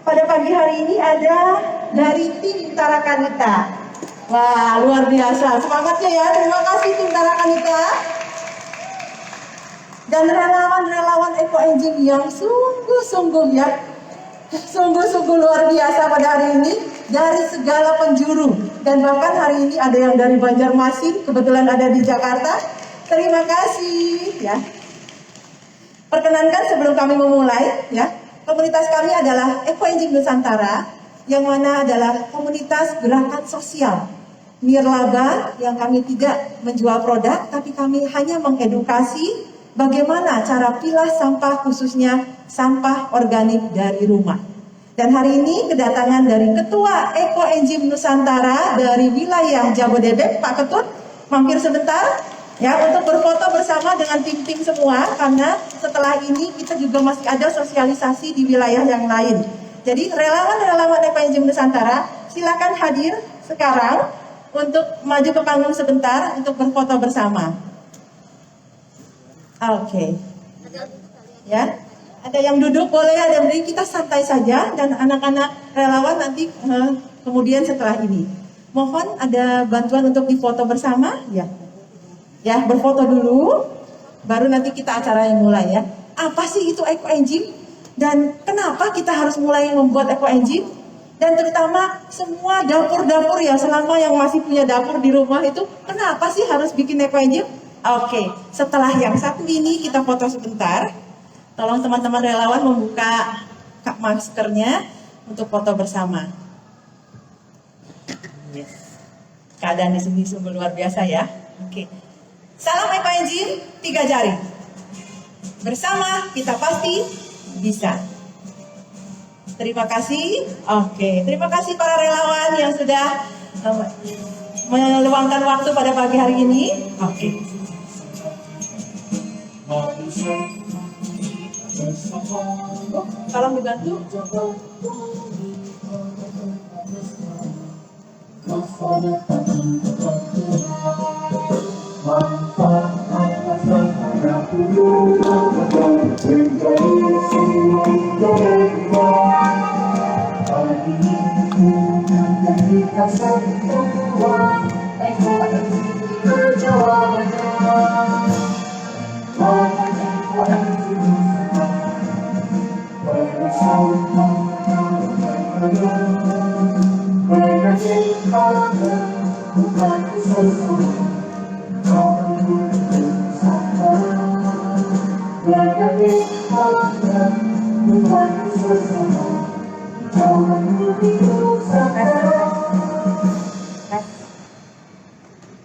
pada pagi hari ini ada dari tim Tarakanita. Wah, luar biasa. Semangatnya ya. Terima kasih tim Tarakanita. Dan relawan-relawan Eco Engine yang sungguh-sungguh ya. Sungguh-sungguh luar biasa pada hari ini. Dari segala penjuru. Dan bahkan hari ini ada yang dari Banjarmasin. Kebetulan ada di Jakarta. Terima kasih ya. Perkenankan sebelum kami memulai ya, komunitas kami adalah Eco Engine Nusantara, yang mana adalah komunitas gerakan sosial nirlaba, yang kami tidak menjual produk, tapi kami hanya mengedukasi bagaimana cara pilah sampah, khususnya sampah organik dari rumah. Dan hari ini kedatangan dari Ketua Eco Engine Nusantara dari wilayah Jabodebek, Pak Ketut, mampir sebentar ya untuk berfoto bersama dengan tim-tim semua, karena setelah ini kita juga masih ada sosialisasi di wilayah yang lain. Jadi relawan-relawan Eco Engine Nusantara silakan hadir sekarang untuk maju ke panggung sebentar untuk berfoto bersama. Oke. Ya, ada yang duduk boleh, ada yang berdiri, kita santai saja, dan anak-anak relawan nanti kemudian setelah ini. Mohon ada bantuan untuk difoto bersama ya. Ya, berfoto dulu, baru nanti kita acara yang mulai ya. Apa sih itu Eco Engine? Dan kenapa kita harus mulai membuat Eco Engine? Dan terutama semua dapur-dapur ya, selama yang masih punya dapur di rumah itu, kenapa sih harus bikin Eco Engine? Oke, setelah yang satu ini kita foto sebentar. Tolong teman-teman relawan membuka maskernya untuk foto bersama. Yes. Keadaan di sini sungguh luar biasa ya. Oke. Salam Eco Engine, 3 jari. Bersama kita pasti bisa. Terima kasih. Oke, terima kasih para relawan yang sudah meluangkan waktu pada pagi hari ini. Oke. Tolong dibantu.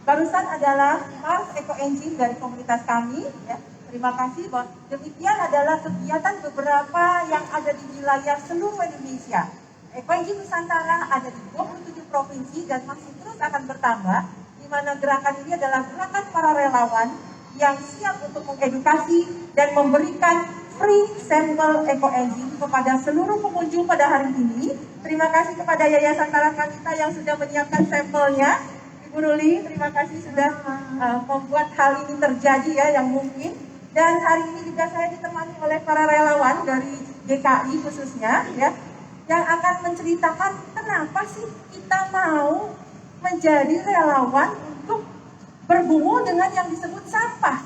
Barusan adalah Mars Eco Engine dari komunitas kami ya. Terima kasih. Demikian adalah kegiatan beberapa yang ada di wilayah seluruh Indonesia. Eco Engine Nusantara ada di 27 provinsi dan masih terus akan bertambah, di mana gerakan ini adalah gerakan para relawan yang siap untuk mengedukasi dan memberikan free sampel Eco Engine kepada seluruh pengunjung pada hari ini. Terima kasih kepada Yayasan Tarakanita yang sudah menyiapkan sampelnya. Ibu Ruli, terima kasih sudah membuat hal ini terjadi ya, yang mungkin. Dan hari ini juga saya ditemani oleh para relawan dari GKI khususnya ya, yang akan menceritakan kenapa sih kita mau menjadi relawan untuk bergumul dengan yang disebut sampah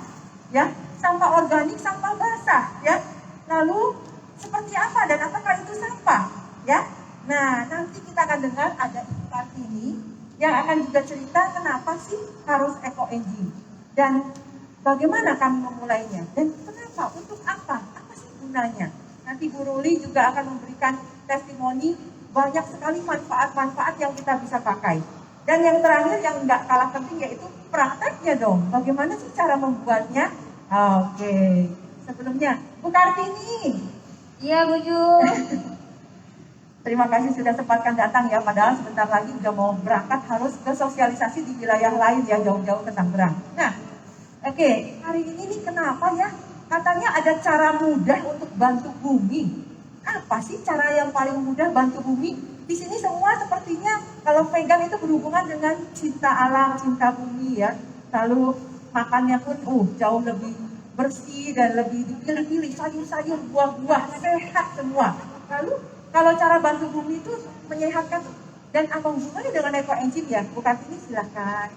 ya, sampah organik, sampah basah ya. Lalu seperti apa dan apakah itu sampah ya? Nah, nanti kita akan dengar ada Ibu Kartini yang akan juga cerita kenapa sih harus Eco Engine dan bagaimana kami memulainya dan kenapa, untuk apa sih gunanya. Nanti Bu Ruli juga akan memberikan testimoni banyak sekali manfaat-manfaat yang kita bisa pakai. Dan yang terakhir yang nggak kalah penting yaitu prakteknya dong. Bagaimana sih cara membuatnya? Oke. Sebelumnya, Bu Kartini. Iya, Bu Ju. Terima kasih sudah sempatkan datang ya. Padahal sebentar lagi udah mau berangkat, harus ke sosialisasi di wilayah lain ya, jauh-jauh ke Tangerang. Nah, oke. Hari ini nih kenapa ya? Katanya ada cara mudah untuk bantu bumi. Apa sih cara yang paling mudah bantu bumi? Di sini semua sepertinya kalau pegang itu berhubungan dengan cinta alam, cinta bumi ya. Lalu makannya pun jauh lebih bersih dan lebih dipilih-pilih, sayur-sayur, buah-buah, sehat semua. Lalu Kalau cara bantu bumi itu menyehatkan dan apa hubungannya dengan ekoenzim ya? Bu Kartini silahkan.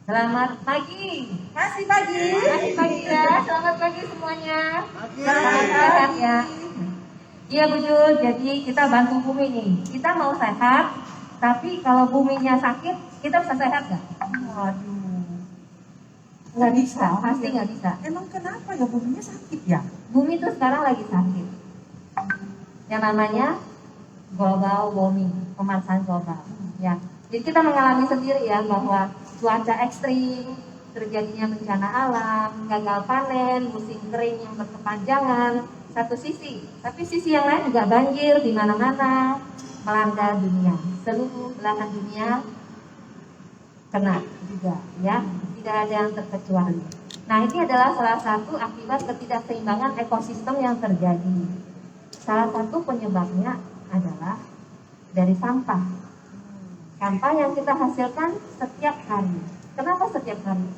Selamat pagi. Masih pagi. Masih pagi ya. Selamat pagi semuanya. Selamat Sehat pagi. ya. Iya Bu Jul, jadi kita bantu bumi nih. Kita mau sehat, tapi kalau buminya sakit, kita bisa sehat nggak? Waduh. Nggak bisa, pasti nggak bisa. Emang kenapa ya buminya sakit ya? Bumi itu sekarang lagi sakit. Yang namanya global warming, pemanasan global. Ya, jadi kita mengalami sendiri ya bahwa cuaca ekstrim, terjadinya bencana alam, gagal panen, musim kering yang berkepanjangan, satu sisi. Tapi sisi yang lain juga banjir di mana-mana melanda dunia. Seluruh belahan dunia kena juga, ya. Tidak ada yang terkecuali. Nah, ini adalah salah satu akibat ketidakseimbangan ekosistem yang terjadi. Salah satu penyebabnya adalah dari sampah. Sampah yang kita hasilkan setiap hari. Kenapa setiap hari?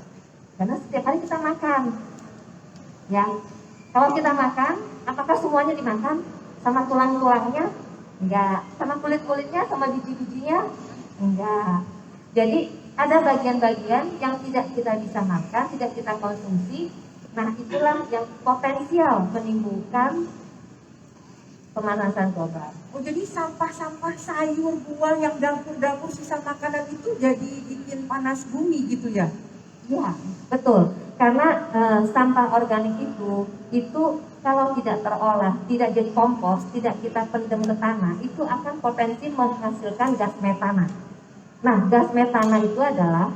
Karena setiap hari kita makan. Ya, kalau kita makan, apakah semuanya dimakan? Sama tulang-tulangnya? Enggak. Sama kulit-kulitnya, sama biji-bijinya? Enggak. Jadi ada bagian-bagian yang tidak kita bisa makan, tidak kita konsumsi. Nah, itulah yang potensial menimbulkan pemanasan global. Oh, jadi sampah-sampah sayur, buah yang dapur-dapur sisa makanan itu jadi bikin panas bumi gitu ya? Ya, betul. Karena sampah organik itu kalau tidak terolah, tidak jadi kompos, tidak kita pendem ke tanah, itu akan potensi menghasilkan gas metana. Nah, gas metana itu adalah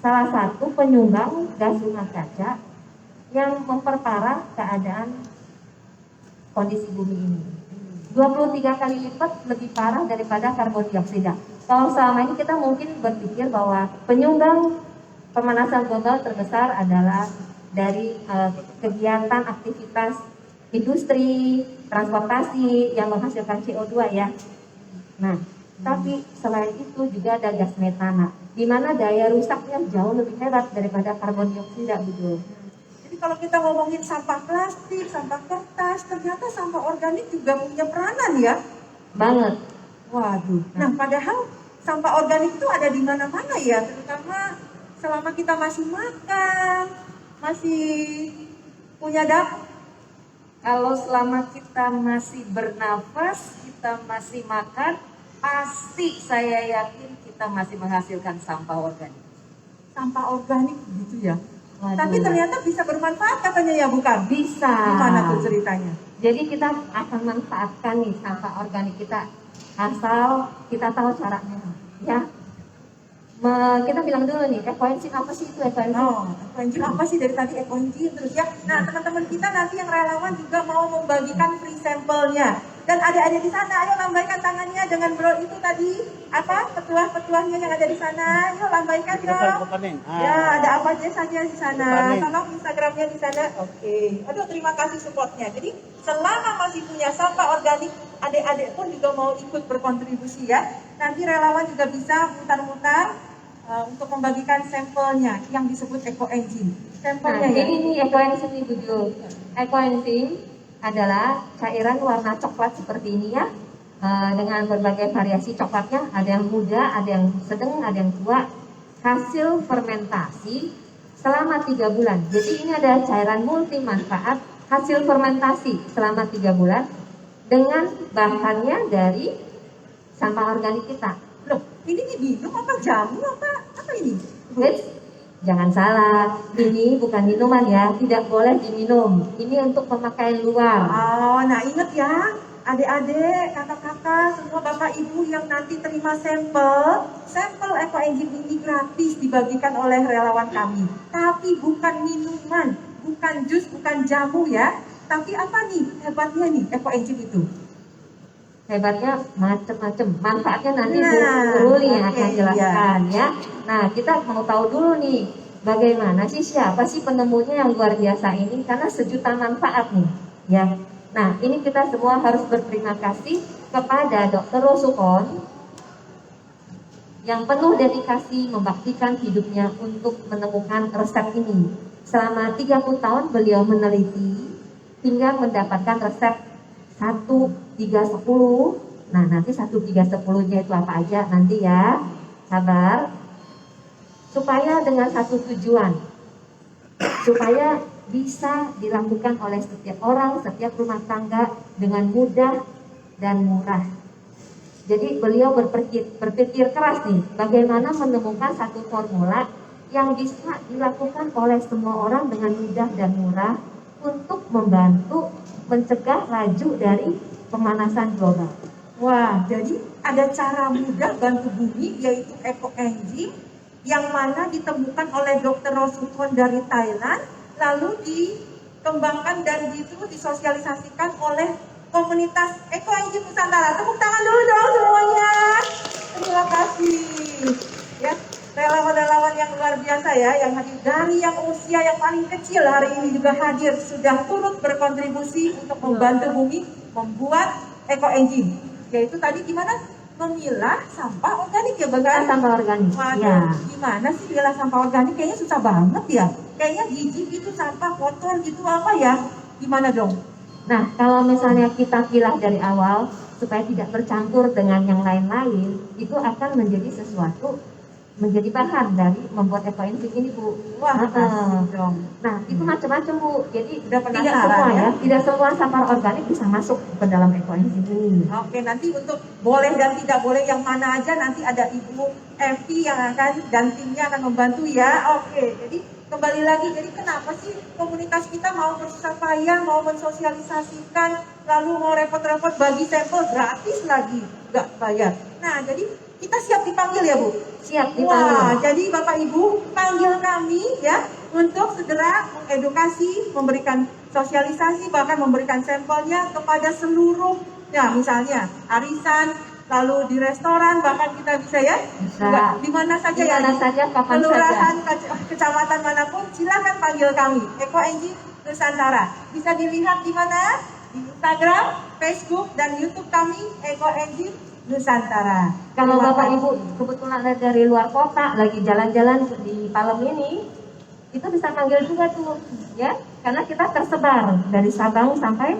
salah satu penyumbang gas rumah kaca yang memperparah keadaan kondisi bumi ini. 23 kali lipat lebih parah daripada karbon dioksida. Kalau selama ini kita mungkin berpikir bahwa penyumbang pemanasan global terbesar adalah dari kegiatan aktivitas industri, transportasi yang menghasilkan CO2 ya. Nah, tapi selain itu juga ada gas metana, di mana daya rusaknya jauh lebih hebat daripada karbon dioksida, betul. Kalau kita ngomongin sampah plastik, sampah kertas, ternyata sampah organik juga punya peranan ya? Banget. Waduh. Nah, padahal sampah organik itu ada di mana-mana ya, terutama selama kita masih makan, masih punya dapur. Kalau selama kita masih bernafas, kita masih makan, pasti saya yakin kita masih menghasilkan sampah organik. Sampah organik gitu ya? Waduh. Tapi ternyata bisa bermanfaat katanya ya, bukan? Bisa. Gimana tuh ceritanya? Jadi kita akan manfaatkan nih sampah organik kita asal kita tahu caranya, ya. Kita bilang dulu nih, ekoenzim apa sih itu ekoenzim? Oh, ekoenzim apa sih dari tadi ekoenzim terus ya? Nah, teman-teman kita nanti yang relawan juga mau membagikan free sampelnya. Dan adik-adik di sana, ayo lambaikan tangannya dengan bro itu tadi apa petuah-petuahnya yang ada di sana. Yuk lambaikan dong. Ya, ada apa aja saja di sana. Tolong Instagramnya di sana. Oke. Aduh, terima kasih supportnya. Jadi selama masih punya sampah organik, adik-adik pun juga mau ikut berkontribusi ya. Nanti relawan juga bisa mutar-mutar untuk membagikan sampelnya yang disebut ekoenzim. Sampelnya Nah, ya. ini nih ekoenzim nih Bu Jo. Ekoenzim adalah cairan warna coklat seperti ini ya, dengan berbagai variasi coklatnya, ada yang muda, ada yang sedang, ada yang tua, hasil fermentasi selama 3 bulan. Jadi ini ada cairan multi manfaat hasil fermentasi selama 3 bulan dengan bahannya dari sampah organik kita. Loh, ini diminum apa jamu apa ini? Wait, jangan salah, ini bukan minuman ya, tidak boleh diminum. Ini untuk pemakaian luar. Oh, nah inget ya, adik-adik, kakak-kakak, semua bapak ibu yang nanti terima sampel ekoenzim ini gratis dibagikan oleh relawan kami. Tapi bukan minuman, bukan jus, bukan jamu ya. Tapi apa nih hebatnya nih ekoenzim itu? Hebatnya macam-macam, manfaatnya nanti Nah, Bu Ruli yang akan oke, jelaskan ya. Nah, kita mau tahu dulu nih, bagaimana sih, siapa sih penemunya yang luar biasa ini, karena sejuta manfaat nih ya. Nah, ini kita semua harus berterima kasih kepada Dr. Rosukon yang penuh dedikasi membaktikan hidupnya untuk menemukan resep ini. Selama 30 tahun beliau meneliti hingga mendapatkan resep 1, 3, 10. Nah, nanti 1, 3, 10-nya itu apa aja nanti ya. Sabar. Supaya dengan satu tujuan. Supaya bisa dilakukan oleh setiap orang, setiap rumah tangga dengan mudah dan murah. Jadi beliau berpikir keras nih, bagaimana menemukan satu formula yang bisa dilakukan oleh semua orang dengan mudah dan murah untuk membantu mencegah laju dari pemanasan global. Wah, jadi ada cara mudah bantu bumi yaitu ekoenzim yang mana ditemukan oleh Dr. Rosukon dari Thailand, lalu dikembangkan dan disosialisasikan oleh komunitas ekoenzim Nusantara. Tepuk tangan dulu dong semuanya. Terima kasih. Ya, relawan-relawan yang luar biasa ya, yang hadir dari yang usia yang paling kecil hari ini juga hadir, sudah turut berkontribusi untuk membantu bumi membuat ekoenzim. Yaitu tadi gimana? Memilah sampah organik ya, Bang? Sampah organik. Waduh, Ya. gimana sih milah sampah organik? Kayaknya susah banget ya. Kayaknya jijik itu sampah kotor gitu apa ya? Gimana dong? Nah, kalau misalnya kita pilah dari awal supaya tidak bercampur dengan yang lain-lain, itu akan menjadi sesuatu, menjadi bahan dari membuat ekoenzim ini, Bu. Wah, asik dong. Nah, itu macam-macam, Bu. Jadi Udah tidak penasaran semua ya? tidak semua sampah organik bisa masuk ke dalam ekoenzim ini. Oke, nanti untuk boleh dan tidak boleh yang mana aja nanti ada Ibu Evi yang akan dan timnya akan membantu ya. Oke, jadi kembali lagi, jadi kenapa sih komunitas kita mau bersusah payah, mau mensosialisasikan, lalu mau repot-repot bagi sampel gratis lagi, nggak bayar. Nah, jadi kita siap dipanggil ya, Bu? Siap Wah, dipanggil. jadi Bapak Ibu panggil kami ya untuk segera mengedukasi, memberikan sosialisasi, bahkan memberikan sampelnya kepada seluruh, ya misalnya arisan, lalu di restoran, bahkan kita bisa ya, Bisa. juga di mana saja Di ya, mana saja, kapan kelurahan, kecamatan manapun, silakan panggil kami, ekoenzim Nusantara. Bisa dilihat di mana? Di Instagram, Facebook, dan YouTube kami, ekoenzim Nusantara. Kalau Terima Bapak kasih. Ibu kebetulan ada dari luar kota lagi jalan-jalan di Palem ini, itu bisa panggil juga tuh, ya, karena kita tersebar dari Sabang sampai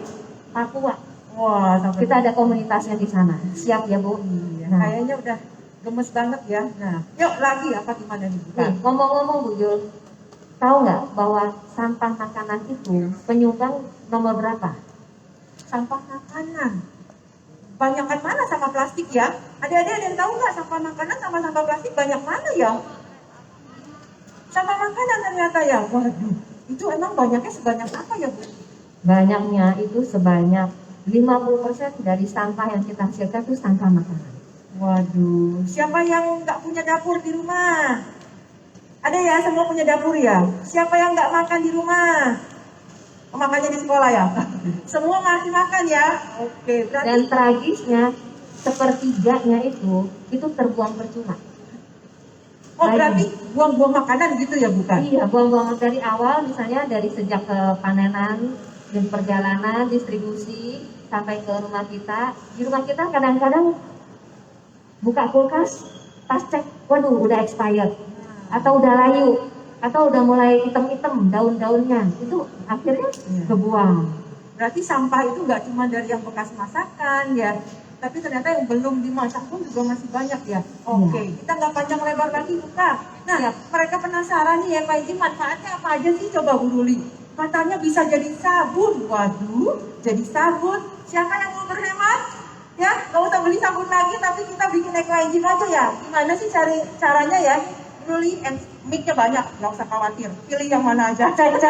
Papua. Wah, sampai Kita ada komunitasnya di sana. Siap ya, Bu? iya, Nah, kayaknya udah gemes banget ya. Nah, yuk lagi apa gimana nih? nih, ngomong-ngomong Bu Jul, tahu nggak bahwa sampah makanan itu penyumbang nomor berapa? Sampah makanan. Banyakan mana sama plastik ya? Ada yang tahu nggak sampah makanan sama sampah plastik banyak mana ya? Sampah makanan ternyata ya. Waduh, itu emang banyaknya sebanyak apa ya, Bu? Banyaknya itu sebanyak 50% dari sampah yang kita hasilkan itu sampah makanan. Waduh, siapa yang nggak punya dapur di rumah? Ada ya, semua punya dapur ya? Siapa yang nggak makan di rumah? Oh, makannya di sekolah ya? Semua masih makan ya? Oke, berarti Dan tragisnya, sepertiganya itu terbuang percuma. oh berarti buang-buang makanan gitu ya, bukan? Iya, buang-buang dari awal, misalnya dari sejak panenan, dan perjalanan, distribusi, sampai ke rumah kita. Di rumah kita kadang-kadang buka kulkas, pas cek, waduh udah expired, atau udah layu, atau udah mulai hitam-hitam daun-daunnya, itu akhirnya Iya. kebuang. Berarti sampah itu nggak cuma dari yang bekas masakan ya, tapi ternyata yang belum dimasak pun juga masih banyak ya. Oke, kita nggak panjang lebar lagi, buka. Nah, mereka penasaran nih ya, Pak Iji, manfaatnya apa aja sih? Coba Bu Ruli. Katanya bisa jadi sabun. Waduh, jadi sabun. Siapa yang mau berhemat? Ya, nggak usah beli sabun lagi, tapi kita bikin ekoenzim aja ya. Gimana sih caranya ya? Ruli, mic-nya banyak, nggak usah khawatir. Pilih yang mana aja. Cek.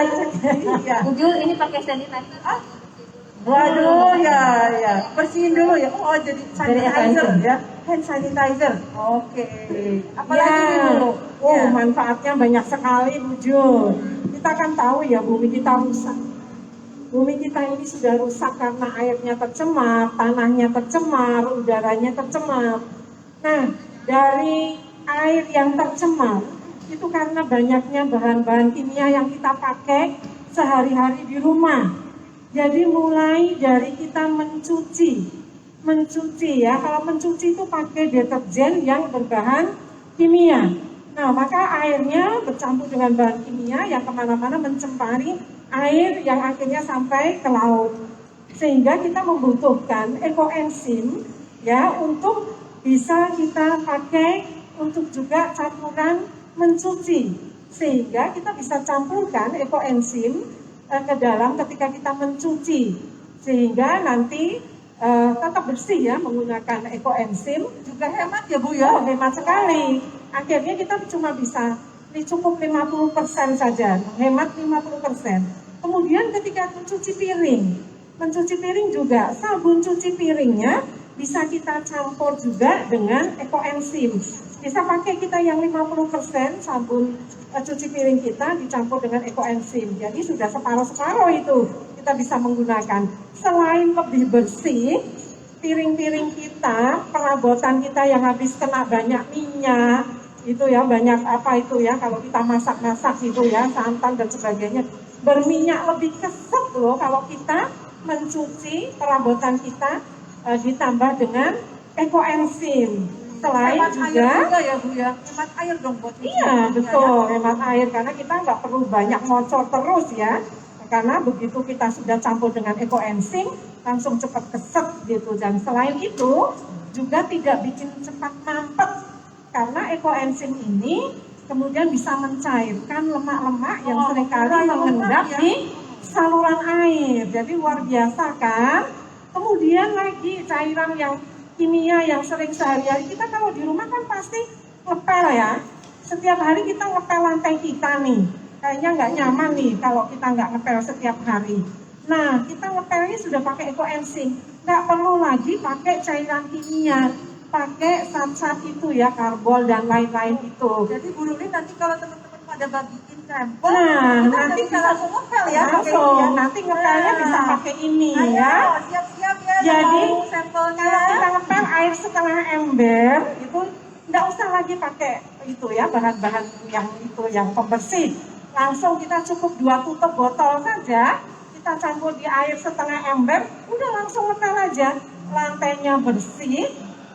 Iya. Ujul ini pakai sanitizer. Waduh, ya. Bersihin dulu ya. Oh, jadi sanitizer Sanitizer. ya. Hand sanitizer. Oke. Apalagi Ya. dulu. Oh, manfaatnya banyak sekali, Bu Jul. Kita kan tahu ya, bumi kita rusak. Bumi kita ini sudah rusak karena airnya tercemar, tanahnya tercemar, udaranya tercemar. Nah, dari air yang tercemar, itu karena banyaknya bahan-bahan kimia yang kita pakai sehari-hari di rumah. Jadi mulai dari kita mencuci ya, kalau mencuci itu pakai deterjen yang berbahan kimia. Nah, maka airnya bercampur dengan bahan kimia yang kemana-mana mencemari air yang akhirnya sampai ke laut, Sehingga kita membutuhkan ekoenzim ya untuk bisa kita pakai untuk juga campuran mencuci. Sehingga kita bisa campurkan ekoenzim ke dalam ketika kita mencuci. Sehingga nanti tetap bersih ya menggunakan ekoenzim. Juga hemat ya Bu ya. Oh, hemat sekali. Akhirnya kita cuma bisa cukup 50% saja, hemat 50%. Kemudian ketika mencuci piring juga, sabun cuci piringnya bisa kita campur juga dengan ekoenzim. Bisa pakai kita yang 50% sabun cuci piring kita dicampur dengan ekoenzim. Jadi sudah separuh-separuh itu kita bisa menggunakan. Selain lebih bersih, piring-piring kita, perabotan kita yang habis kena banyak minyak, itu ya banyak apa itu ya kalau kita masak-masak itu ya santan dan sebagainya berminyak lebih keset loh kalau kita mencuci perabotan kita ditambah dengan ekoenzim. Selain Hemat juga air juga ya Bu ya. Hemat air dong buat cuci iya piringnya, betul ya. hemat air karena kita nggak perlu banyak ngocor terus ya karena begitu kita sudah campur dengan ekoenzim langsung cepat keset gitu. Dan selain itu juga tidak bikin cepat mampet karena ekoenzim ini kemudian bisa mencairkan lemak-lemak yang seringkali mengendap ya. di saluran air. Jadi luar biasa kan. Kemudian lagi cairan yang kimia yang sering sehari-hari kita kalau di rumah kan pasti ngepel ya. Setiap hari kita ngepel lantai kita nih. Kayaknya nggak nyaman nih kalau kita nggak ngepel setiap hari. Nah, kita ngepelnya sudah pakai ekoenzim. Nggak perlu lagi pakai cairan kimia. Pakai zat-zat itu ya, karbol dan lain-lain itu. Jadi Bu Nurli nanti kalau teman-teman pada bagiin sampel, Nah, kita nanti bisa langsung ngepel ya pakai ini langsung, ya. nanti ngepelnya bisa pakai ini Ayo, ya. siap-siap ya. Jadi, yang mau sampelnya. Kalau kita ngepel air setengah ember, itu nggak usah lagi pakai itu ya, bahan-bahan yang pembersih. Langsung kita cukup 2 tutup botol saja, kita campur di air setengah ember, udah langsung ngepel aja. Lantainya bersih,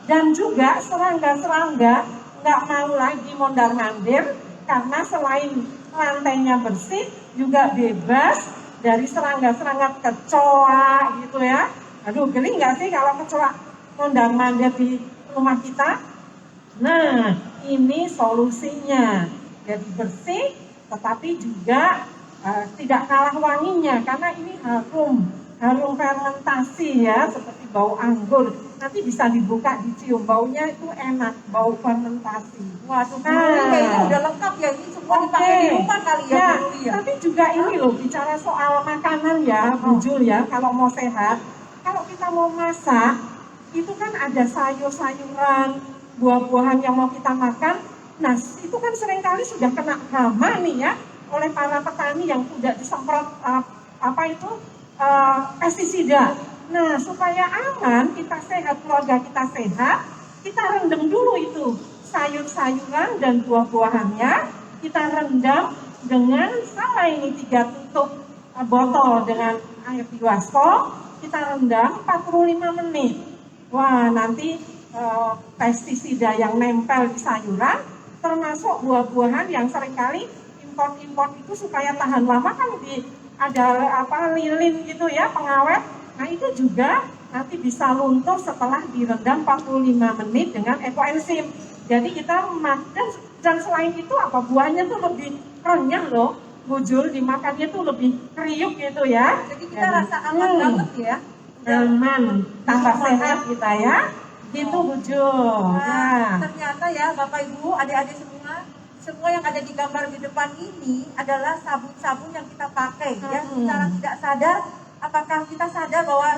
dan juga serangga-serangga nggak mau lagi mondar-mandir karena selain lantainya bersih juga bebas dari serangga-serangga kecoa gitu ya. Aduh geli nggak sih kalau kecoa mondar-mandir di rumah kita? Nah ini solusinya. Jadi bersih tetapi juga tidak kalah wanginya karena ini harum fermentasi ya seperti bau anggur. Nanti bisa dibuka, dicium, baunya itu enak, bau fermentasi. Waduh, ini kayaknya udah lengkap ya, ini semua dipakai di rumah kali ya, Ya, Bu Nurli ya. tapi juga ini loh, bicara soal makanan ya, Bu Jul ya, kalau mau sehat, kalau kita mau masak, itu kan ada sayur-sayuran, buah-buahan yang mau kita makan, nah itu kan seringkali sudah kena hama nih ya, oleh para petani yang sudah disemprot pestisida. Nah, supaya aman, kita sehat, keluarga kita sehat, kita rendam dulu itu sayur-sayuran dan buah-buahannya, kita rendam dengan sama ini 3 tutup botol dengan air Diwasko, kita rendam 45 menit. Wah, nanti pestisida yang nempel di sayuran, termasuk buah-buahan yang seringkali import itu supaya tahan lama kan ada lilin gitu ya, pengawet. Nah itu juga nanti bisa luntur setelah direndam 45 menit dengan ekoenzim. Jadi kita makan, dan selain itu apa buahnya tuh lebih renyah loh, Bu Jul, dimakannya tuh lebih kriuk gitu ya. Jadi kita rasa aman banget ya. Aman, tambah sehat kita ya. Gitu Bu Jul. Nah, Nah, ternyata ya Bapak Ibu, adik-adik semua yang ada di gambar di depan ini adalah sabun-sabun yang kita pakai ya. Secara tidak sadar, apakah kita sadar bahwa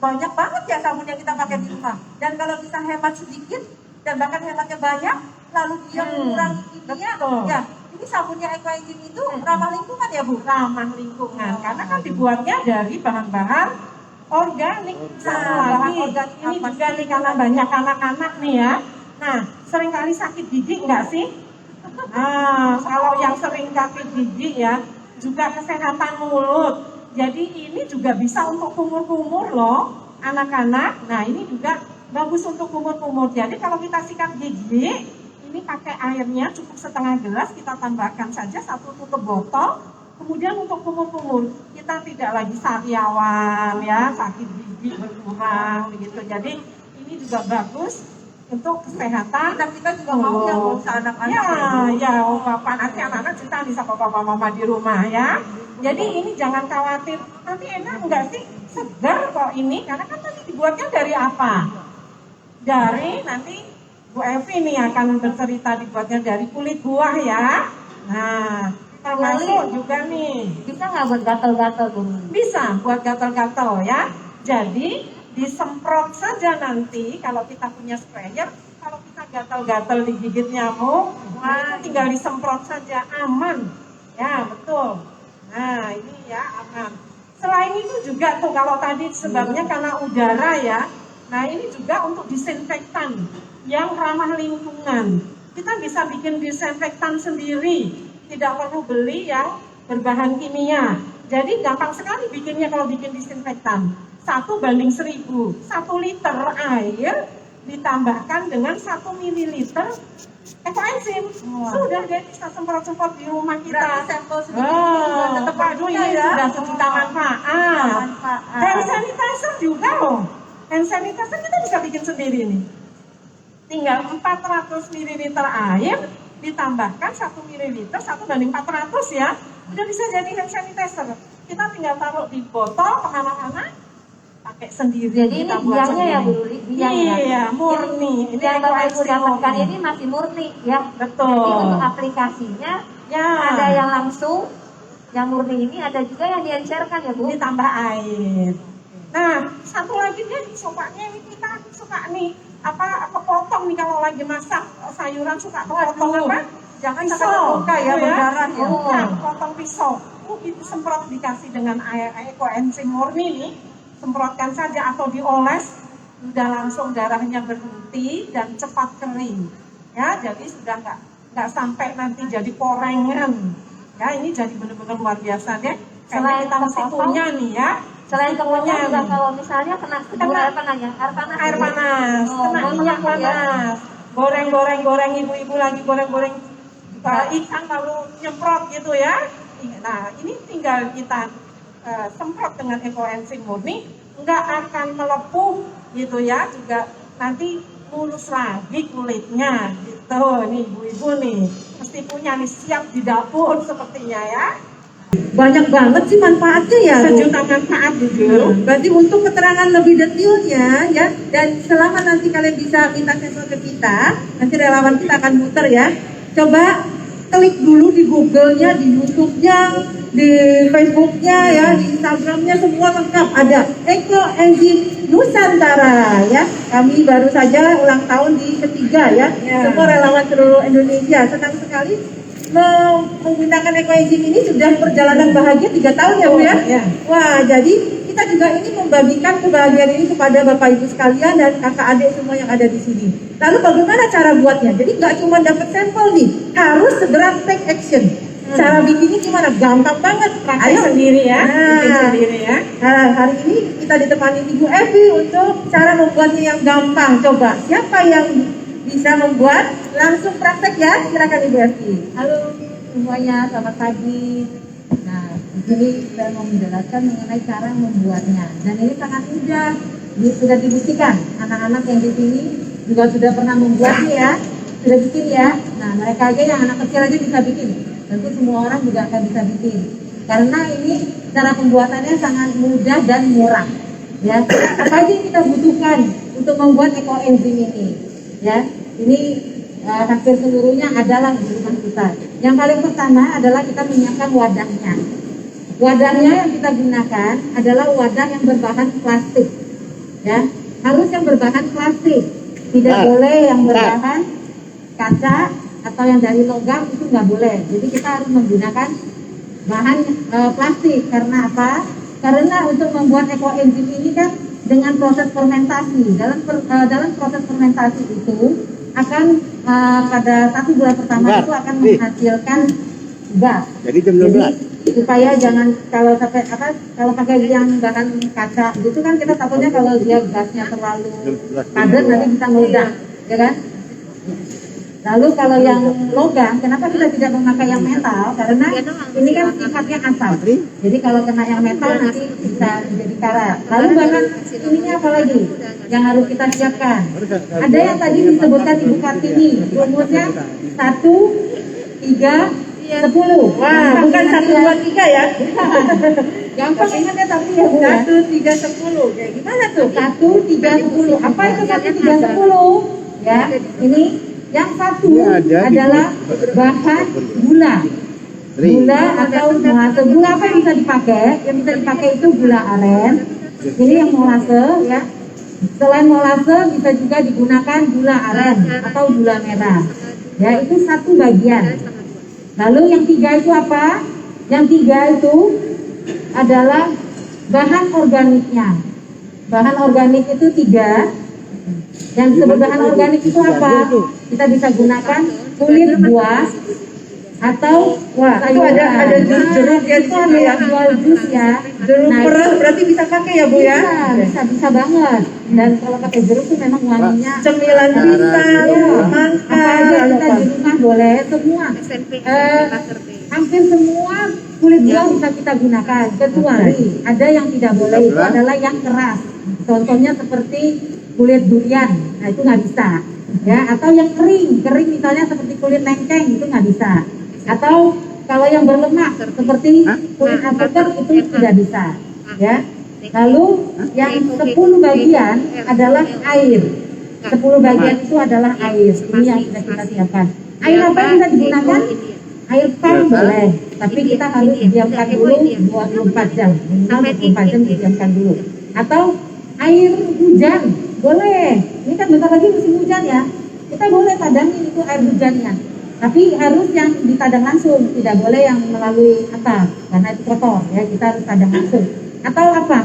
banyak banget ya sabun yang kita pakai di rumah. Dan kalau kita hemat sedikit dan bahkan hematnya banyak, lalu dia mengurangi kimia, betul. ya ini sabunnya ekoenzim itu ramah lingkungan ya Bu? ramah lingkungan karena kan dibuatnya dari bahan-bahan organik. Satu bahan lagi, organik ini apa juga sih? nih karena banyak anak-anak nih ya. Nah, seringkali sakit gigi enggak sih? Nah, kalau yang sering sakit gigi ya, juga kesehatan mulut. Jadi ini juga bisa untuk kumur-kumur loh, anak-anak. Nah, ini juga bagus untuk kumur-kumur. Jadi kalau kita sikat gigi, ini pakai airnya cukup setengah gelas, kita tambahkan saja 1 tutup botol, Kemudian untuk kumur-kumur, kita tidak lagi sariawan ya, sakit gigi berkurang begitu. Jadi ini juga bagus untuk kesehatan. Kita juga mau yang nggak usah anak-anak. Ya, bapak nanti anak-anak cerita nih sama papa mama di rumah ya. Jadi ini jangan khawatir, nanti enak enggak sih? Segar kok ini, karena kan tadi dibuatnya dari apa? Dari nanti Bu Evi nih akan bercerita dibuatnya dari kulit buah ya. Nah, termasuk juga nih. Bisa nggak buat gatal-gatal tuh? Bisa buat gatal-gatal ya. Jadi disemprot saja nanti kalau kita punya sprayer. Kalau kita gatal-gatal digigit nyamuk, wah tinggal disemprot saja, aman. Ya betul. Nah ini ya aman. Selain itu juga tuh kalau tadi sebabnya karena udara ya. Nah ini juga untuk disinfektan yang ramah lingkungan. Kita bisa bikin disinfektan sendiri, tidak perlu beli yang berbahan kimia. Jadi gampang sekali bikinnya kalau bikin disinfektan. 1:1000, 1 liter air ditambahkan dengan 1 mililiter ekoenzim. Sudah deh bisa semprot-semprot di rumah kita. Sampel sedikit juga tetap Aduh ini ya. sudah sejuta manfaat. Hand sanitizer juga loh. Hand sanitizer kita bisa bikin sendiri nih. Tinggal 400 ml air ditambahkan 1 ml, 1:400 ya. Udah bisa jadi hand sanitizer. Kita tinggal taruh di botol kemana-mana, pakai sendiri. Jadi ini kita buat biangnya ya Bu sendiri. Luli, biangnya. Iya, murni. Ini yang Bapak Ibu ekoenzim dapatkan murni. ini masih murni ya. Betul. Jadi untuk aplikasinya Ya. ada yang langsung, yang murni ini ada juga yang diencerkan ya Bu. Ditambah air. Nah, satu lagi deh, sukanya ini kita suka nih apa kepotong nih kalau lagi masak sayuran suka kepotong apa? Jangan Pisau. sampai terluka ya, berdarah ya. Bukan, potong pisau. Itu semprot dikasih dengan air ekoenzim murni nih. Semprotkan saja atau dioles, sudah langsung darahnya berhenti dan cepat kering. Ya, jadi sudah nggak sampai nanti jadi porengan. Ya, ini jadi benar-benar luar biasa deh. Karena Selain kita mesti kepotong, punya nih ya. Selain kemudian juga nih. kalau misalnya kena tegur air panas ya, air panas. Air Bu. panas, Oh, kena mau minyak mengatur ya. panas. Goreng ibu-ibu lagi goreng ikan lalu nyemprot gitu ya. Nah, ini tinggal kita semprot dengan ekoenzim murni, nggak akan melepuh gitu ya, juga nanti mulus lagi kulitnya gitu. Nih ibu-ibu nih mesti punya nih, siap di dapur sepertinya ya. Banyak banget sih manfaatnya ya, Bu. Sejuta manfaat Bu. Berarti untuk keterangan lebih detailnya ya, dan selama nanti kalian bisa minta sampel ke kita, nanti relawan kita akan muter ya. Coba klik dulu di Google-nya, di YouTube-nya, di Facebook-nya ya, di Instagram-nya semua lengkap ada. Ekoenzim Nusantara ya. Kami baru saja ulang tahun di ketiga ya. Semua relawan seluruh Indonesia senang sekali menggunakan ekoenzim ini, sudah perjalanan bahagia 3 tahun ya Bu ya. Ya. Wah, jadi kita juga ini membagikan kebahagiaan ini kepada Bapak Ibu sekalian dan kakak adik semua yang ada di sini. Lalu bagaimana cara buatnya? Jadi nggak cuma dapat sampel nih, harus segera take action. Cara bikinnya gimana? Gampang banget. Pakai Ayo sendiri ya, bikin Nah, sendiri ya. Nah, hari ini kita ditemani Ibu Evi untuk cara membuatnya yang gampang. Coba, siapa yang bisa membuat? Langsung praktek ya, silakan Ibu Evi. Halo semuanya, selamat pagi. Nah, di sini saya mau menjelaskan mengenai cara membuatnya. Dan ini sangat mudah, ini sudah dibuktikan. Anak-anak yang di sini juga sudah pernah membuatnya ya, sudah bikin ya. Nah, mereka aja yang anak kecil aja bisa bikin. Tentu semua orang juga akan bisa bikin. Karena ini cara pembuatannya sangat mudah dan murah. Ya, apa aja yang kita butuhkan untuk membuat ekoenzim ini? Ya, ini hampir seluruhnya adalah di rumah kita. Yang paling pertama adalah kita menyiapkan wadahnya. Wadahnya yang kita gunakan adalah wadah yang berbahan plastik. Ya, harus yang berbahan plastik. Tidak boleh yang berbahan kaca atau yang dari logam, itu nggak boleh. Jadi kita harus menggunakan bahan plastik. Karena apa? Karena untuk membuat ekoenzim ini kan dengan proses fermentasi. Dalam proses fermentasi itu akan pada 1 bulan pertama itu akan menghasilkan gas. Jadi jam 12. Jadi supaya jangan kalau sampai kalau pakai yang bahan kaca gitu kan kita takutnya kalau dia gasnya terlalu padat nanti bisa meledak, ya kan? Lalu kalau yang logam, kenapa kita tidak memakai yang metal? Karena ini kan sifatnya asam. Jadi kalau kena yang metal nanti bisa menjadi karat. Lalu bahan ininya apa lagi yang harus kita siapkan? Ada yang tadi disebutkan Ibu Kartini, rumusnya 1, 3, 10. Wah, bukan 1, 2, 3 ya. Gampang ingatnya tapi ya Bu ya. 1, 3, 10. Kayak gimana tuh? 1, 3, 10. Apa itu 1, 3, 10? Ya, ini yang satu adalah bahan gula. Gula atau molase. Gula apa yang bisa dipakai? Yang bisa dipakai itu gula aren. Ini yang molase ya. Selain molase bisa juga digunakan gula aren atau gula merah. Ya, itu satu bagian. Lalu yang 3 itu apa? Yang 3 itu adalah bahan organiknya. Bahan organik itu 3. Yang disebut bahan organik itu apa? Kita bisa gunakan kulit buah atau itu ada jeruk ya di itu situ ya. adalah jual jus ya. Jeruk Nah, peres berarti bisa pakai ya Bu ya? bisa banget. Dan kalau pakai jeruk tuh memang wanginya Cemilan pisang, apa mangga, aja kita di rumah boleh semua. Hampir semua kulit buah bisa kita gunakan, kecuali ada yang tidak boleh, itu adalah yang keras. Contohnya seperti kulit durian, nah itu nggak bisa. Ya, atau yang kering misalnya seperti kulit lengkeng itu nggak bisa. Atau kalau yang berlemak seperti kulit alpukat itu tidak bisa. Ya. Lalu yang 10 bagian adalah air. 10 bagian itu adalah air. Ini yang sudah kita siapkan. Air apa yang bisa digunakan? Air pan boleh, tapi kita harus diamkan dulu 24 jam. Minimal 24 jam didiamkan dulu. Atau air hujan boleh. Ini kan bentar lagi musim hujan ya. Kita boleh tadangin itu air hujannya. Tapi harus yang ditadang langsung, tidak boleh yang melalui atap karena itu kotor ya. Kita harus tadang langsung. Atau apa?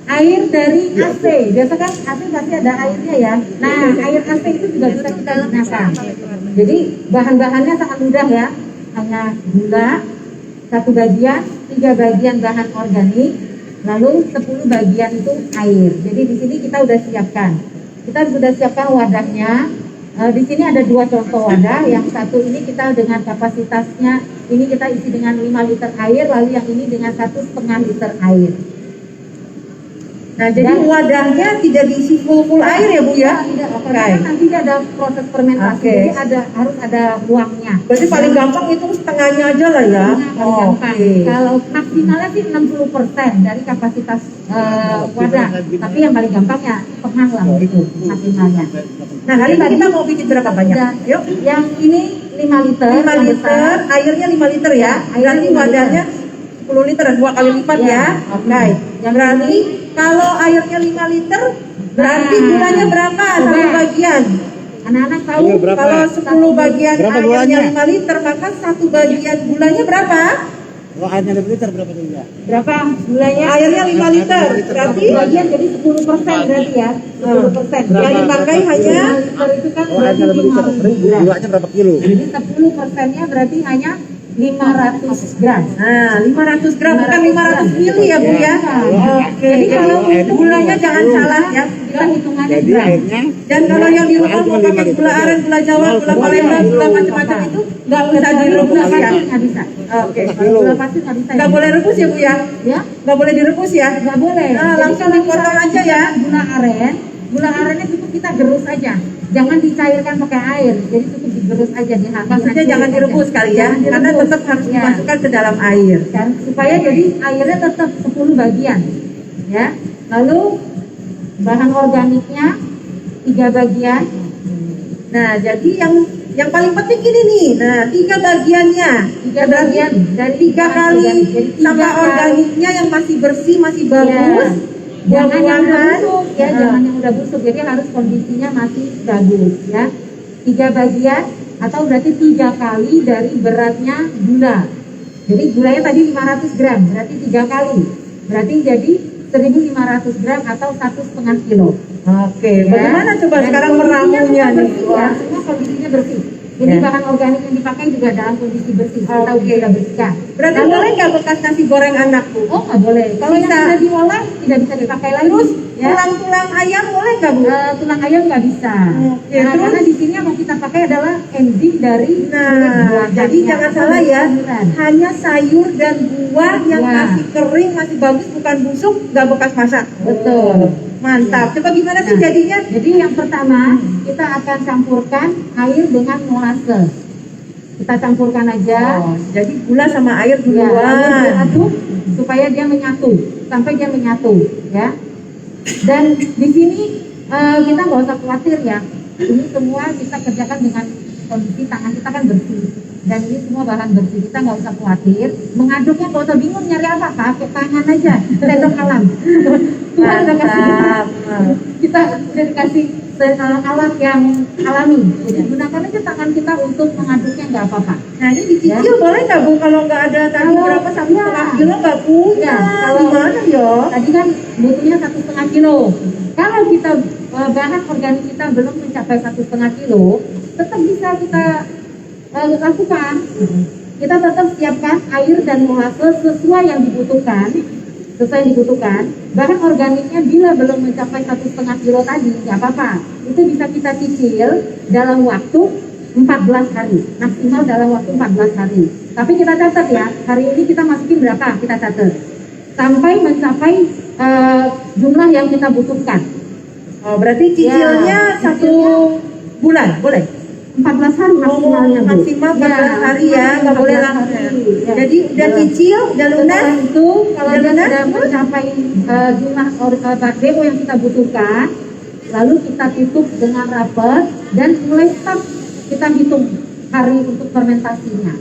Air dari AC. Biasa kan AC pasti ada airnya ya. Nah, air AC itu juga bisa kita gunakan. Jadi bahan-bahannya sangat mudah ya. Hanya gula 1 bagian, 3 bagian bahan organik, lalu 10 bagian itu air. Jadi di sini kita udah siapkan. Kita sudah siapkan wadahnya. Di sini ada 2 contoh wadah. Yang satu ini kita dengan kapasitasnya ini kita isi dengan 5 liter air, lalu yang ini dengan 1,5 liter air. Nah, jadi wadahnya tidak diisi full air ya Bu ya? Tidak, karena nanti ada proses fermentasi, jadi harus ada ruangnya. Berarti paling gampang itu setengahnya aja lah ya? Kalau maksimalnya sih 60% dari kapasitas wadah, tapi yang paling gampangnya setengah lah itu maksimalnya. Nah, hari ini kita mau bikin berapa banyak? Yuk. Yang ini 5 liter. 5 liter, airnya 5 liter ya? Berarti wadahnya 10 liter, 2 kali lipat ya? Oke. Berarti kalau airnya 5 liter, berarti gulanya berapa? 1 bagian. Anak-anak tahu kalau 10 bagian airnya 5 liter, maka 1 bagian gulanya berapa? Kalau airnya 5 liter berapa juga? Berapa gulanya? Airnya 5 liter, berarti bagian jadi 10% berarti ya. 10%. yang dipakai hanya 5 liter itu kan Kalau berarti airnya 5 liter, 50 gram. gulanya berapa kilo? Jadi 10%-nya berarti hanya 500 gram. Nah, 500 gram bukan 500 mili ya Bu ya? Oke. Jadi kalau gulanya jangan salah ya. kita hitungannya Jadi gram. airnya Dan kalau yang di rumah mau pakai gula aren, gula jawa, gula Palembang, gula macam-macam itu nggak usah direbus Gula ya. pasir nggak bisa. Oke. Kalau gula pasir nggak bisa. Nggak boleh rebus ya Bu ya? Ya, Nggak boleh direbus ya? nggak boleh. Nah, Jadi langsung kalau dipotong misalnya aja ya. Gula arennya cukup kita gerus aja. Jangan dicairkan pakai air. Jadi cukup digerus aja dihangat. Maksudnya jangan direbus kali ya, karena tetap harus dimasukkan ke dalam air. Dan supaya jadi airnya tetap 10 bagian. Ya. Lalu bahan organiknya 3 bagian. Nah, jadi yang paling penting ini nih. Nah, 3 bagiannya. 3 bagian dari 3 kali Jadi 3 sampah kali. organiknya yang masih bersih, masih bagus. Jangan yang udah Buah-buahan. busuk ya, jangan yang udah busuk. Jadi harus kondisinya masih bagus ya. 3 bagian atau berarti 3 kali dari beratnya gula. Jadi gulanya tadi 500 gram, berarti 3 kali. Berarti jadi 1.500 gram atau 1,5 kilo. Oke, Ya. bagaimana coba Dan sekarang kondisinya meramunya semua nih? bersih ya, semua kondisinya bersih. Jadi Ya. bahan organik yang dipakai juga dalam kondisi bersih. Kita Oke. sudah bersihkan. Berarti Lalu- boleh nggak bekas nasi goreng anak, Bu? Oh nggak boleh. Kalau yang Bisa. sudah diolah tidak bisa dipakai lagi. Terus ya. tulang-tulang ayam boleh nggak, Bu? Tulang ayam nggak bisa. Oke, terus? Karena di sini yang mau kita pakai adalah enzim dari kulit Nah, buahnya. jadi jangan salah ya, Sayuran. hanya sayur dan buah yang Buah. masih kering, masih bagus, bukan busuk, nggak bekas masak. Betul. Mantap. Coba gimana sih Nah, jadinya? Jadi yang pertama kita akan campurkan air dengan molase. Kita campurkan aja. Jadi gula sama air Ya, agar duluan. diaduk supaya dia menyatu, sampai dia menyatu, ya. Dan di sini kita nggak usah khawatir ya. Ini semua kita kerjakan dengan kondisi tangan kita kan bersih. Dan ini semua bahan bersih, kita nggak usah khawatir. Mengaduknya nggak usah bingung nyari apa, pakai tangan aja, sendok alam. Tuhan udah kasih kita udah dikasih alat yang alami. Jadi gunakan aja tangan kita untuk mengaduknya nggak apa-apa. Nah ini dicicil boleh nggak, Bu? Kalau nggak ada tadi Kalau- berapa 1,5 ya. kilo nggak punya. Ya, kalau- Gimana ya? Tadi kan butuhnya 1,5 kilo. Kalau kita bahan organik kita belum mencapai 1,5 kilo, tetap bisa kita lakukan. Kita tetap siapkan air dan molase sesuai yang dibutuhkan. Bahan organiknya bila belum mencapai 1,5 kilo tadi, nggak apa-apa. Itu bisa kita cicil dalam waktu 14 hari, maksimal dalam waktu 14 hari. Tapi kita catat ya, hari ini kita masukin berapa, kita catat. Sampai mencapai jumlah yang kita butuhkan. Oh, berarti cicilnya Ya, 1 bulan, boleh? 14 hari maksimalnya, Bu. Maksimal 14 hari ya, nggak boleh 14 langsung. hari. Ya. Jadi udah cicil, udah lunas. Setelah itu kalau Udah dia lunas? sudah mencapai jumlah BO yang kita butuhkan, lalu kita tutup dengan rapat dan mulai start kita hitung hari untuk fermentasinya.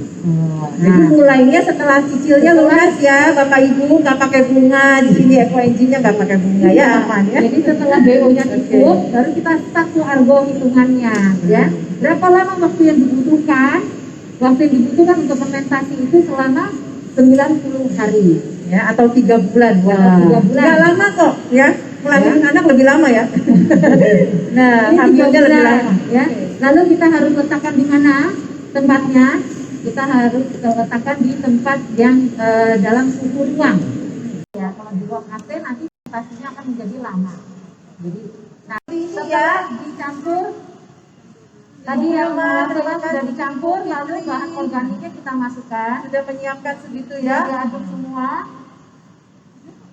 Jadi mulainya setelah cicilnya lunas ya, Bapak Ibu, nggak pakai bunga di sini, Eco Engine-nya nggak pakai bunga ya, aman ya. Jadi setelah BO-nya cukup, baru kita start tuh argo hitungannya, ya. Berapa lama waktu yang dibutuhkan? Waktu yang dibutuhkan untuk fermentasi itu selama 90 hari. Ya, atau 3 bulan. Wah. 3 bulan. Nggak lama kok ya, melahirin anak lebih lama ya. Nah, Ini 3 hamilnya lebih bulan, lama. ya. Lalu kita harus letakkan di mana tempatnya? Kita harus letakkan di tempat yang dalam suhu ruang. Ya, kalau di ruang AC nanti fermentasinya akan menjadi lama. Jadi, nah setelah dicampur tadi yang molase sudah dicampur, lalu bahan organiknya kita masukkan. Sudah menyiapkan segitu Ya, ya. diaduk semua.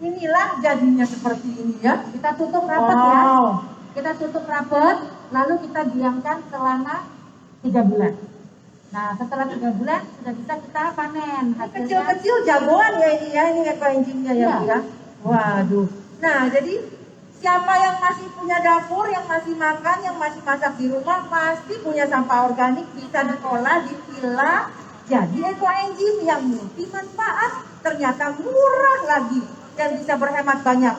Inilah jadinya seperti ini ya. Kita tutup rapat ya. Wow. Kita tutup rapat, lalu kita diamkan selama 3 bulan. Nah, setelah 3 bulan sudah bisa kita panen hasilnya. Kecil-kecil jagoan ya ini ya, ini Eco Engine-nya ya, Iya. Bu ya. Waduh. Nah, jadi siapa yang masih punya dapur, yang masih makan, yang masih masak di rumah, pasti punya sampah organik, bisa diolah, dipilah, jadi Eco Engine yang multi manfaat, ternyata murah lagi dan bisa berhemat banyak.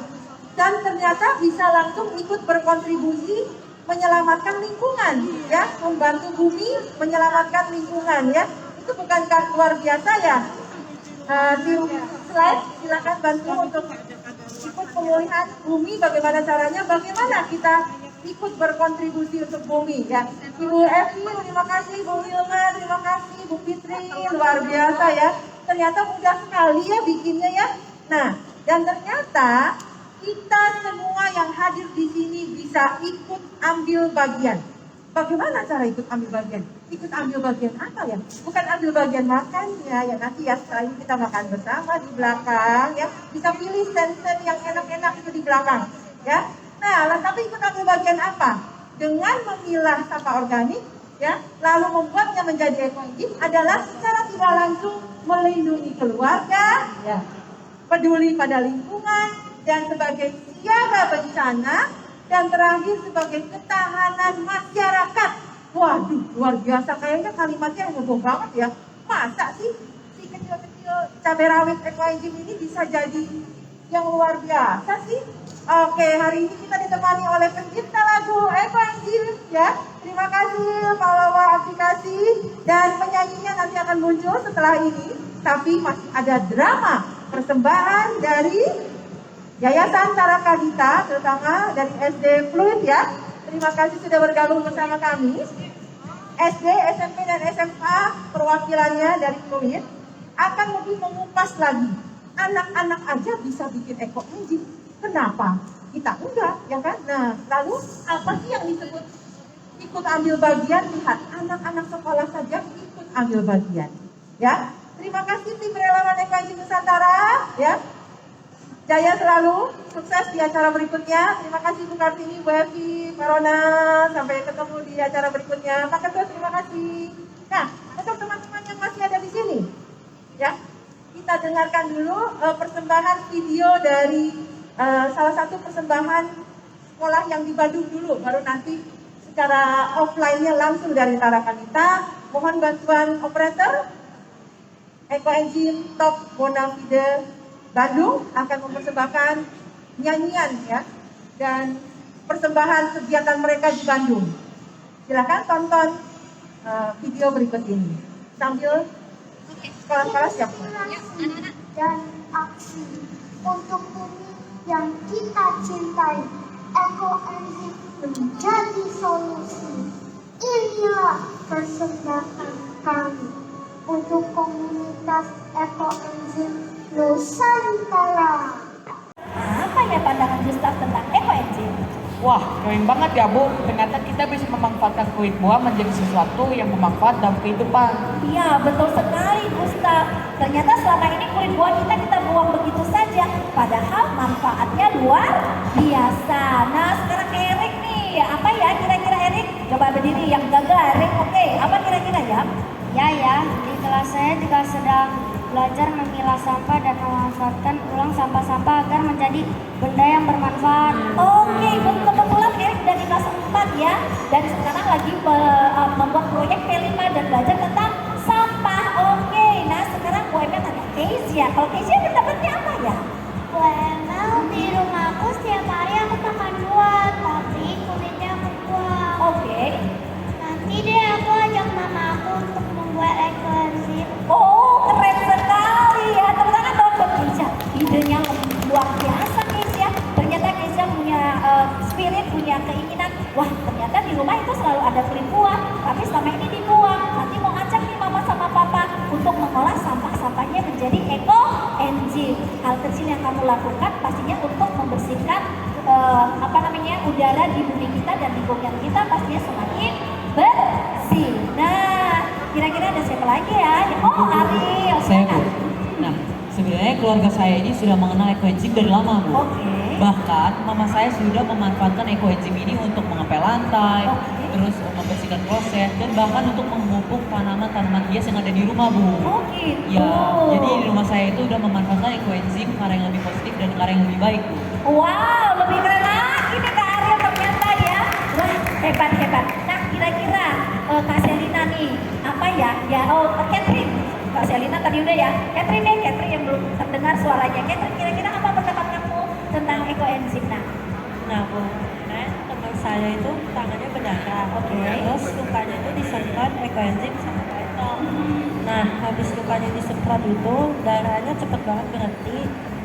Dan ternyata bisa langsung ikut berkontribusi menyelamatkan lingkungan, ya, membantu bumi menyelamatkan lingkungan, ya. Itu bukankah luar biasa ya? Tim slide, silakan bantu untuk ikut pemulihan bumi. Bagaimana caranya? Bagaimana kita ikut berkontribusi untuk bumi, ya. Ibu Evi, terima kasih. Bu Hilma, terima kasih. Bu Fitri, luar biasa ya. Ternyata mudah sekali ya bikinnya ya. Nah, dan ternyata kita semua yang hadir di sini bisa ikut ambil bagian. Bagaimana cara ikut ambil bagian? Ikut ambil bagian apa ya? Bukan ambil bagian makannya ya, nanti ya setelah ini kita makan bersama di belakang ya. Bisa pilih stand-stand yang enak-enak itu di belakang ya. Nah, tapi ikut ambil bagian apa? Dengan memilah sampah organik ya, lalu membuatnya menjadi Eco Engine adalah secara tidak langsung melindungi keluarga ya, peduli pada lingkungan, dan sebagai siaga bencana, dan terakhir sebagai ketahanan masyarakat. Waduh, luar biasa, kayaknya kalimatnya heboh banget ya. Masa sih si kecil-kecil cabai rawit Eco Engine ini bisa jadi yang luar biasa sih? Oke, hari ini kita ditemani oleh pencipta lagu Eco Engine ya. Terima kasih Pak Wawa Aplikasi, dan penyanyinya nanti akan muncul setelah ini. Tapi masih ada drama persembahan dari Yayasan Caraka Dita, terutama dari SD Fluid ya. Terima kasih sudah bergabung bersama kami. SD, SMP, dan SMA perwakilannya dari Fluid akan lebih mengupas lagi. Anak-anak aja bisa bikin eco engine. Kenapa? Kita enggak, ya kan? Nah, lalu apa sih yang disebut ikut ambil bagian? Lihat, anak-anak sekolah saja ikut ambil bagian. Ya, terima kasih tim relawan Eco Engine Nusantara. Ya, jaya selalu, sukses di acara berikutnya. Terima kasih Bu Kartini, Bu Evi, Pak Rona. Sampai ketemu di acara berikutnya. Pak Ketua, terima kasih. Nah, untuk teman-teman yang masih ada di sini, ya, kita dengarkan dulu persembahan video dari salah satu persembahan sekolah yang di Bandung dulu, baru nanti secara offline-nya langsung dari Tarakanita. Mohon bantuan operator. Eco Engine Top Bonafide Bandung akan mempersembahkan nyanyian, ya, dan persembahan kegiatan mereka di Bandung. Silakan tonton video berikut ini sambil sekolah-sekolah siap. Dan aksi untuk bumi yang kita cintai, Eco Engine menjadi solusi. Inilah persembahan kami untuk komunitas Eco Engine Nusantara. Apa ya pandangan Gustaf tentang Eco Engine? Wah, keren banget ya Bu. Ternyata kita bisa memanfaatkan kulit buah menjadi sesuatu yang bermanfaat dalam kehidupan. Iya, betul sekali Gustaf. Ternyata selama ini kulit buah kita buang begitu saja. Padahal manfaatnya luar biasa. Nah, sekarang Erik nih. Apa ya kira-kira Erik? Coba berdiri yang gagal Erik. Oke, apa kira-kira ya? Ya, di kelas saya juga sedang belajar memilah sampah dan memanfaatkan ulang sampah-sampah agar menjadi benda yang bermanfaat. Oke, kebetulan Erik dari kelas 4 ya. Dan sekarang lagi membuat proyek P5 dan belajar tentang sampah. Oke, nah sekarang Bu Emel tanya Kezia. Kalau Kezia pendapatnya apa ya? Bu Emel, di rumahku setiap hari aku makan buah, tapi kulitnya aku buang. Oke. Nanti deh aku ajak mama aku untuk membuat Eco Engine. Oh, keren sekali ya. Tepuk tangan dong buat Kezia. Idenya luar biasa Kezia. Ternyata Kezia punya spirit, punya keinginan. Wah, ternyata di rumah itu selalu ada kulit buah, tapi selama ini dibuang. Nanti mau ajak nih mama sama papa untuk mengolah sampah-sampahnya menjadi Eco Engine. Hal kecil yang kamu lakukan pastinya untuk membersihkan udara di bumi kita dan lingkungan kita pastinya semakin bersih. Nah, kira-kira ada siapa lagi ya? Oh, Ariel. Saya Bu. Nah, sebenarnya keluarga saya ini sudah mengenal Eco Engine dari lama Bu. Oke. Bahkan mama saya sudah memanfaatkan Eco Engine ini untuk mengepel lantai, terus membersihkan kloset, dan bahkan untuk memupuk tanaman-tanaman hias yang ada di rumah Bu. Oh gitu. Ya, jadi di rumah saya itu udah memanfaatkan Eco Engine cara yang lebih positif dan cara yang lebih baik Bu. Wow, lebih keren lagi nih Kak Ariel ternyata ya. Wah, hebat-hebat. Nah, kira-kira Kak Selina nih, apa ya? Catherine. Kak Selina tadi udah ya. Catherine deh, Catherine yang belum terdengar suaranya. Catherine, kira-kira apa pendapat kamu tentang Eco Engine? Nah Bu, teman saya itu tangannya berdarah. Terus lukanya itu disemprot Eco Engine sama Python. Nah, habis lukanya disemprot itu darahnya cepet banget berhenti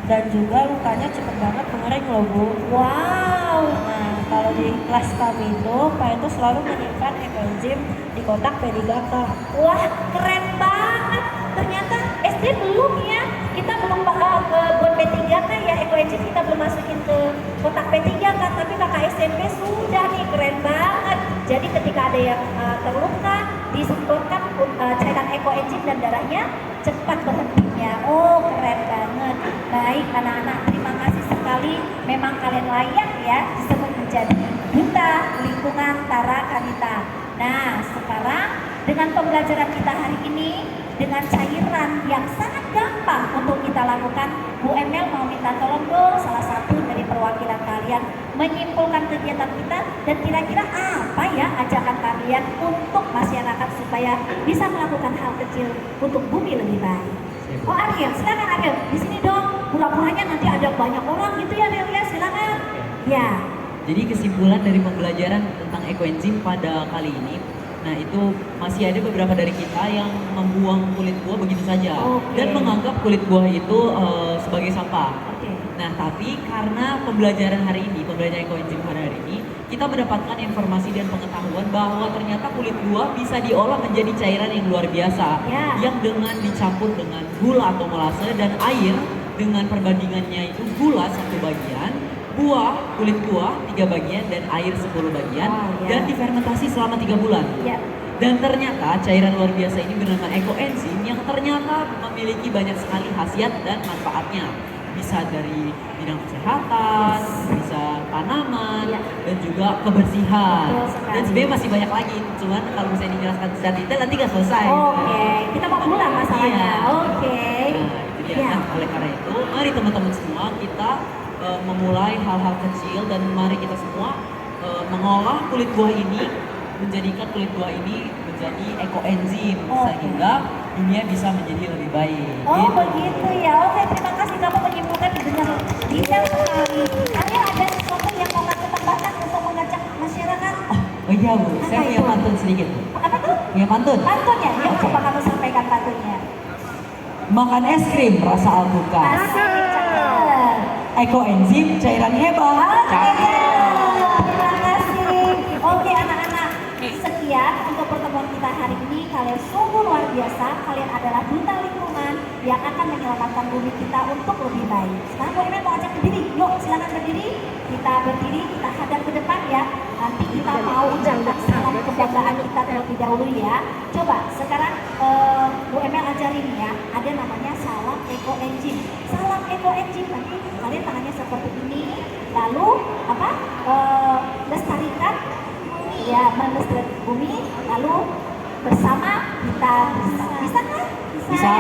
dan juga lukanya cepet banget mengering loh Bu. Wow. Nah, kalau di kelas kami itu Pak itu selalu menyimpan Eco Engine di kotak P3K. Wah, keren banget. Ternyata SD belum ya. Kita belum buat P3K ya, Eco Engine kita belum masukin ke kotak P3K, tapi kakak SMP sudah nih, keren banget. Jadi ketika ada yang terluka, disemprotkan cairan Eco Engine dan darahnya cepat berhentinya. Oh, keren banget. Baik anak-anak, terima kasih sekali. Memang kalian layak ya disebut menjadi duta lingkungan Tarakanita. Nah, sekarang dengan pembelajaran kita hari ini, dengan cairan yang sangat gampang untuk kita lakukan, Bu Emel mau minta tolong dong salah satu dari perwakilan kalian menyimpulkan kegiatan kita dan kira-kira apa ya ajakan kalian untuk masyarakat supaya bisa melakukan hal kecil untuk bumi lebih baik. Oh Ariel, silakan Ariel, di sini dong. Pura-puranya nanti ada banyak orang gitu ya Ariel ya, silakan. Ya. Jadi kesimpulan dari pembelajaran tentang Eco Engine pada kali ini, nah itu masih ada beberapa dari kita yang membuang kulit buah begitu saja dan menganggap kulit buah itu sebagai sampah. Nah, tapi karena pembelajaran hari ini, pembelajaran ekoenzim pada hari ini, kita mendapatkan informasi dan pengetahuan bahwa ternyata kulit buah bisa diolah menjadi cairan yang luar biasa, yang dengan dicampur dengan gula atau molase dan air, dengan perbandingannya itu gula 1 bagian, kulit buah 3 bagian, dan air 10 bagian, dan difermentasi selama 3 bulan. Dan ternyata cairan luar biasa ini bernama ekoenzim yang ternyata memiliki banyak sekali khasiat dan manfaatnya. Bisa dari bidang kesehatan, bisa tanaman, dan juga kebersihan. Dan sebenarnya masih banyak lagi, cuman kalau misalnya dijelaskan secara detail nanti nggak selesai. Oke, kita mau pulang masalahnya. Oke. Nah, itu dia. Nah, oleh karena itu, mari teman-teman semua kita memulai hal-hal kecil dan mari kita semua mengolah kulit buah ini, menjadikan kulit buah ini menjadi ekoenzim sehingga dunia bisa menjadi lebih baik. Oh begitu ya. Oke, terima kasih kamu menyimpulkan dengan detail sekali. Kalian ada sesuatu yang mau kamu tambahkan untuk mengajak masyarakat? Oh iya Bu, saya punya pantun sedikit. Apa tuh? Punya pantun? Pantunnya? Yuk coba kamu sampaikan pantunnya. Makan es krim rasa alpukat. Asik, cakep. Ekoenzim cairan hebat. Terima kasih. Oke anak-anak, sekian untuk pertemuan kita hari ini. Kalian sungguh luar biasa. Kalian adalah duta lingkungan yang akan menyelamatkan bumi kita untuk lebih baik. Sekarang Bu Emel mau ajak berdiri. Yuk silakan berdiri. Kita berdiri, kita hadap ke depan ya. Nanti kita mau ucapkan salam kebanggaan kita terlebih dahulu ya. Coba sekarang Bu Emel ajarin ya. Ada namanya salam ekoenzim. Salam ekoenzim nanti kalian tangannya seperti ini. Lalu apa? Lestarikan bumi ya, melestarikan bumi. Lalu bersama kita bisa kan? Bisa.